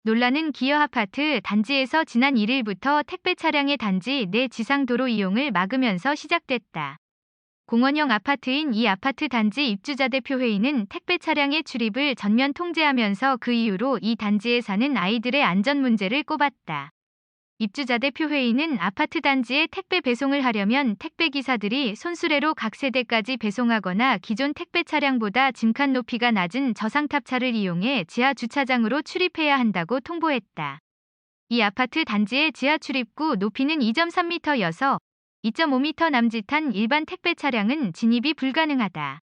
논란은 기어 아파트 단지에서 지난 1일부터 택배 차량의 단지 내 지상도로 이용을 막으면서 시작됐다. 공원형 아파트인 이 아파트 단지 입주자 대표회의는 택배 차량의 출입을 전면 통제하면서 그 이유로 이 단지에 사는 아이들의 안전 문제를 꼽았다. 입주자 대표회의는 아파트 단지에 택배 배송을 하려면 택배 기사들이 손수레로 각 세대까지 배송하거나 기존 택배 차량보다 짐칸 높이가 낮은 저상탑차를 이용해 지하 주차장으로 출입해야 한다고 통보했다. 이 아파트 단지의 지하 출입구 높이는 2.3m여서 2.5m 남짓한 일반 택배 차량은 진입이 불가능하다.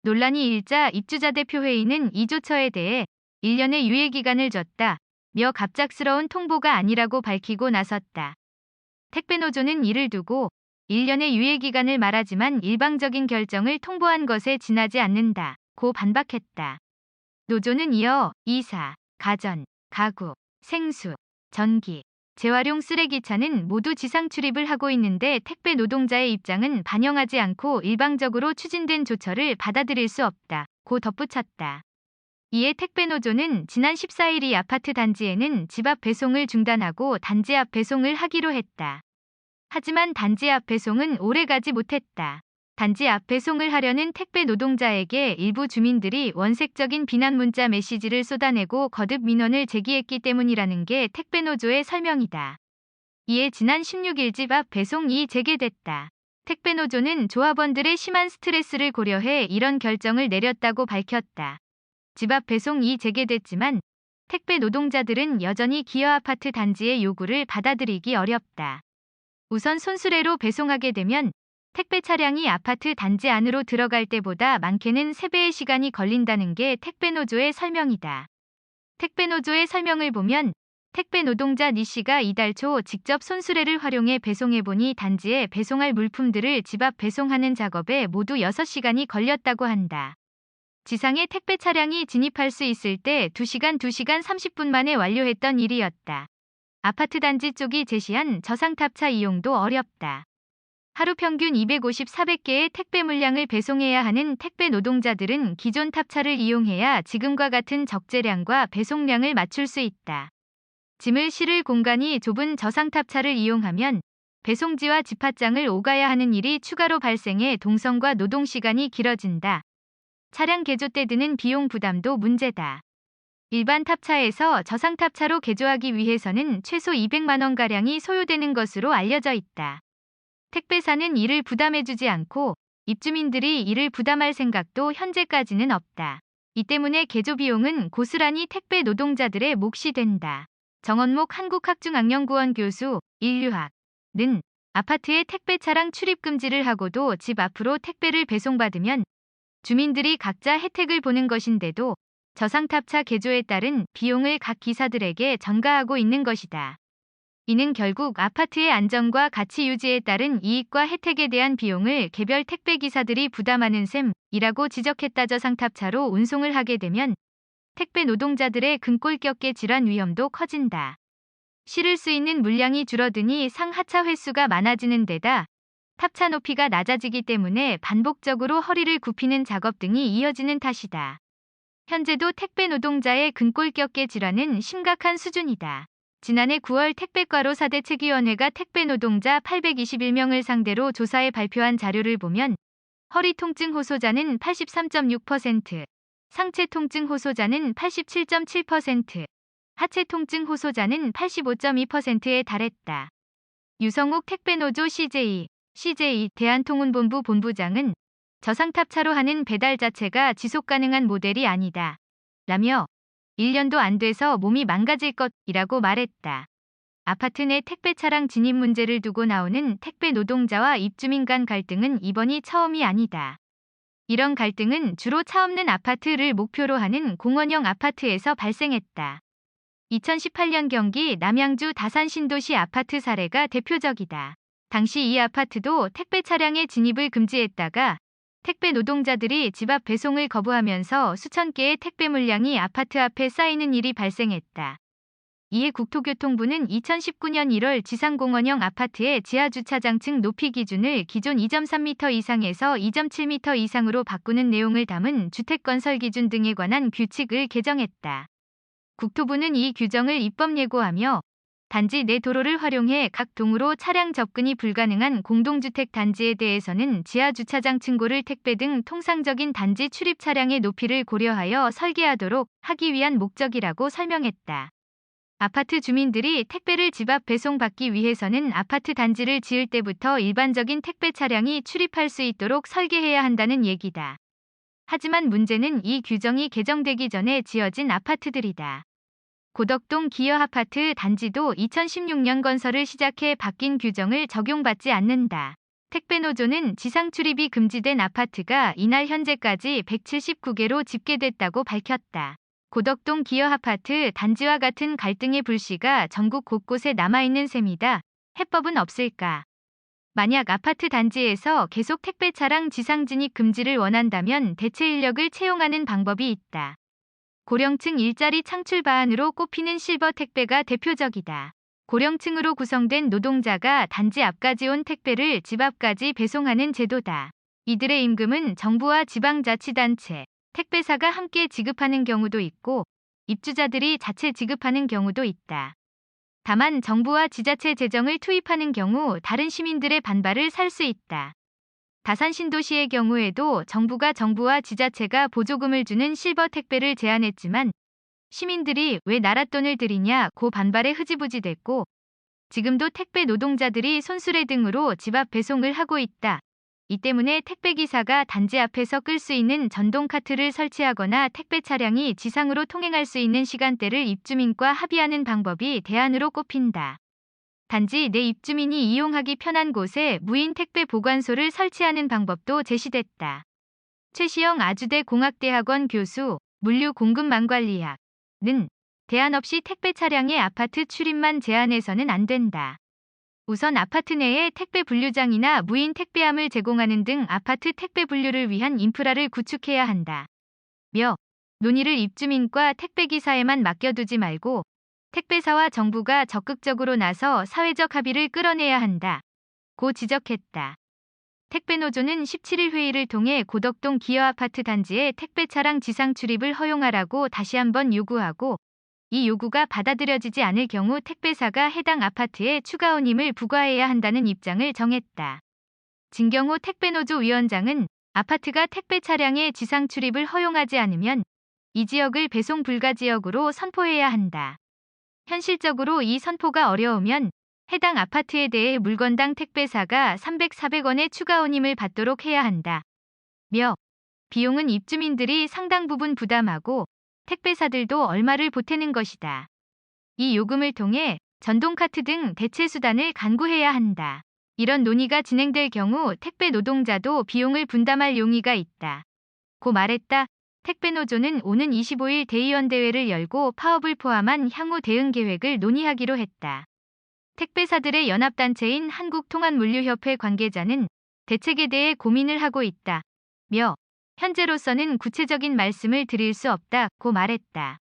논란이 일자 입주자 대표회의는 이 조처에 대해 1년의 유예기간을 줬다. 며 갑작스러운 통보가 아니라고 밝히고 나섰다. 택배노조는 이를 두고 1년의 유예기간을 말하지만 일방적인 결정을 통보한 것에 지나지 않는다고 반박했다. 노조는 이어 이사, 가전, 가구, 생수, 전기, 재활용 쓰레기차는 모두 지상 출입을 하고 있는데 택배 노동자의 입장은 반영하지 않고 일방적으로 추진된 조처를 받아들일 수 없다고 덧붙였다. 이에 택배노조는 지난 14일 이 아파트 단지에는 집 앞 배송을 중단하고 단지 앞 배송을 하기로 했다. 하지만 단지 앞 배송은 오래가지 못했다. 단지 앞 배송을 하려는 택배 노동자에게 일부 주민들이 원색적인 비난 문자 메시지를 쏟아내고 거듭 민원을 제기했기 때문이라는 게 택배노조의 설명이다. 이에 지난 16일 집 앞 배송이 재개됐다. 택배노조는 조합원들의 심한 스트레스를 고려해 이런 결정을 내렸다고 밝혔다. 집 앞 배송이 재개됐지만 택배 노동자들은 여전히 기어 아파트 단지의 요구를 받아들이기 어렵다. 우선 손수레로 배송하게 되면 택배 차량이 아파트 단지 안으로 들어갈 때보다 많게는 3배의 시간이 걸린다는 게 택배노조의 설명이다. 택배노조의 설명을 보면 택배 노동자 니 씨가 이달 초 직접 손수레를 활용해 배송해보니 단지에 배송할 물품들을 집 앞 배송하는 작업에 모두 6시간이 걸렸다고 한다. 지상에 택배 차량이 진입할 수 있을 때 2시간 30분 만에 완료했던 일이었다. 아파트 단지 쪽이 제시한 저상탑차 이용도 어렵다. 하루 평균 250-400개의 택배 물량을 배송해야 하는 택배 노동자들은 기존 탑차를 이용해야 지금과 같은 적재량과 배송량을 맞출 수 있다. 짐을 실을 공간이 좁은 저상탑차를 이용하면 배송지와 집합장을 오가야 하는 일이 추가로 발생해 동선과 노동시간이 길어진다. 차량 개조 때 드는 비용 부담도 문제다. 일반 탑차에서 저상탑차로 개조하기 위해서는 최소 200만 원가량이 소요되는 것으로 알려져 있다. 택배사는 이를 부담해주지 않고 입주민들이 이를 부담할 생각도 현재까지는 없다. 이 때문에 개조 비용은 고스란히 택배 노동자들의 몫이 된다. 정원목 한국학중학연구원 교수, 인류학는 아파트에 택배 차량 출입 금지를 하고도 집 앞으로 택배를 배송받으면 주민들이 각자 혜택을 보는 것인데도 저상탑차 개조에 따른 비용을 각 기사들에게 전가하고 있는 것이다. 이는 결국 아파트의 안전과 가치 유지에 따른 이익과 혜택에 대한 비용을 개별 택배 기사들이 부담하는 셈이라고 지적했다. 저상탑차로 운송을 하게 되면 택배 노동자들의 등골격계 질환 위험도 커진다. 실을 수 있는 물량이 줄어드니 상하차 횟수가 많아지는 데다 탑차 높이가 낮아지기 때문에 반복적으로 허리를 굽히는 작업 등이 이어지는 탓이다. 현재도 택배 노동자의 등골격계 질환은 심각한 수준이다. 지난해 9월 택배과로 4대 책위원회가 택배 노동자 821명을 상대로 조사해 발표한 자료를 보면 허리 통증 호소자는 83.6%, 상체 통증 호소자는 87.7%, 하체 통증 호소자는 85.2%에 달했다. 유성욱 택배노조 CJ 대한통운본부 본부장은 저상탑차로 하는 배달 자체가 지속 가능한 모델이 아니다. 라며 1년도 안 돼서 몸이 망가질 것이라고 말했다. 아파트 내 택배 차량 진입 문제를 두고 나오는 택배 노동자와 입주민 간 갈등은 이번이 처음이 아니다. 이런 갈등은 주로 차 없는 아파트를 목표로 하는 공원형 아파트에서 발생했다. 2018년 경기 남양주 다산 신도시 아파트 사례가 대표적이다. 당시 이 아파트도 택배 차량의 진입을 금지했다가 택배 노동자들이 집 앞 배송을 거부하면서 수천 개의 택배 물량이 아파트 앞에 쌓이는 일이 발생했다. 이에 국토교통부는 2019년 1월 지상공원형 아파트의 지하주차장 층 높이 기준을 기존 2.3m 이상에서 2.7m 이상으로 바꾸는 내용을 담은 주택건설 기준 등에 관한 규칙을 개정했다. 국토부는 이 규정을 입법 예고하며 단지 내 도로를 활용해 각 동으로 차량 접근이 불가능한 공동주택 단지에 대해서는 지하 주차장 층고를 택배 등 통상적인 단지 출입 차량의 높이를 고려하여 설계하도록 하기 위한 목적이라고 설명했다. 아파트 주민들이 택배를 집 앞 배송받기 위해서는 아파트 단지를 지을 때부터 일반적인 택배 차량이 출입할 수 있도록 설계해야 한다는 얘기다. 하지만 문제는 이 규정이 개정되기 전에 지어진 아파트들이다. 고덕동 기어 아파트 단지도 2016년 건설을 시작해 바뀐 규정을 적용받지 않는다. 택배노조는 지상 출입이 금지된 아파트가 이날 현재까지 179개로 집계됐다고 밝혔다. 고덕동 기어 아파트 단지와 같은 갈등의 불씨가 전국 곳곳에 남아있는 셈이다. 해법은 없을까? 만약 아파트 단지에서 계속 택배 차량 지상 진입 금지를 원한다면 대체 인력을 채용하는 방법이 있다. 고령층 일자리 창출 방안으로 꼽히는 실버 택배가 대표적이다. 고령층으로 구성된 노동자가 단지 앞까지 온 택배를 집 앞까지 배송하는 제도다. 이들의 임금은 정부와 지방자치단체, 택배사가 함께 지급하는 경우도 있고 입주자들이 자체 지급하는 경우도 있다. 다만 정부와 지자체 재정을 투입하는 경우 다른 시민들의 반발을 살 수 있다. 다산 신도시의 경우에도 정부와 지자체가 보조금을 주는 실버 택배를 제안했지만 시민들이 왜 나라 돈을 들이냐고 반발에 흐지부지 됐고 지금도 택배 노동자들이 손수레 등으로 집 앞 배송을 하고 있다. 이 때문에 택배기사가 단지 앞에서 끌 수 있는 전동 카트를 설치하거나 택배 차량이 지상으로 통행할 수 있는 시간대를 입주민과 합의하는 방법이 대안으로 꼽힌다. 단지 내 입주민이 이용하기 편한 곳에 무인 택배 보관소를 설치하는 방법도 제시됐다. 최시영 아주대 공학대학원 교수, 물류공급망관리학은 대안 없이 택배 차량의 아파트 출입만 제한해서는 안 된다. 우선 아파트 내에 택배 분류장이나 무인 택배함을 제공하는 등 아파트 택배 분류를 위한 인프라를 구축해야 한다. 논의를 입주민과 택배기사에만 맡겨두지 말고 택배사와 정부가 적극적으로 나서 사회적 합의를 끌어내야 한다. 고 지적했다. 택배노조는 17일 회의를 통해 고덕동 기어 아파트 단지에 택배 차량 지상 출입을 허용하라고 다시 한번 요구하고 이 요구가 받아들여지지 않을 경우 택배사가 해당 아파트에 추가 운임을 부과해야 한다는 입장을 정했다. 진경호 택배노조 위원장은 아파트가 택배 차량의 지상 출입을 허용하지 않으면 이 지역을 배송 불가 지역으로 선포해야 한다. 현실적으로 이 선포가 어려우면 해당 아파트에 대해 물건당 택배사가 300-400원의 추가 운임을 받도록 해야 한다. 비용은 입주민들이 상당 부분 부담하고 택배사들도 얼마를 보태는 것이다. 이 요금을 통해 전동카트 등 대체 수단을 간구해야 한다. 이런 논의가 진행될 경우 택배 노동자도 비용을 분담할 용의가 있다. 고 말했다. 택배노조는 오는 25일 대의원대회를 열고 파업을 포함한 향후 대응 계획을 논의하기로 했다. 택배사들의 연합단체인 한국통합물류협회 관계자는 대책에 대해 고민을 하고 있다. 현재로서는 구체적인 말씀을 드릴 수 없다고 말했다.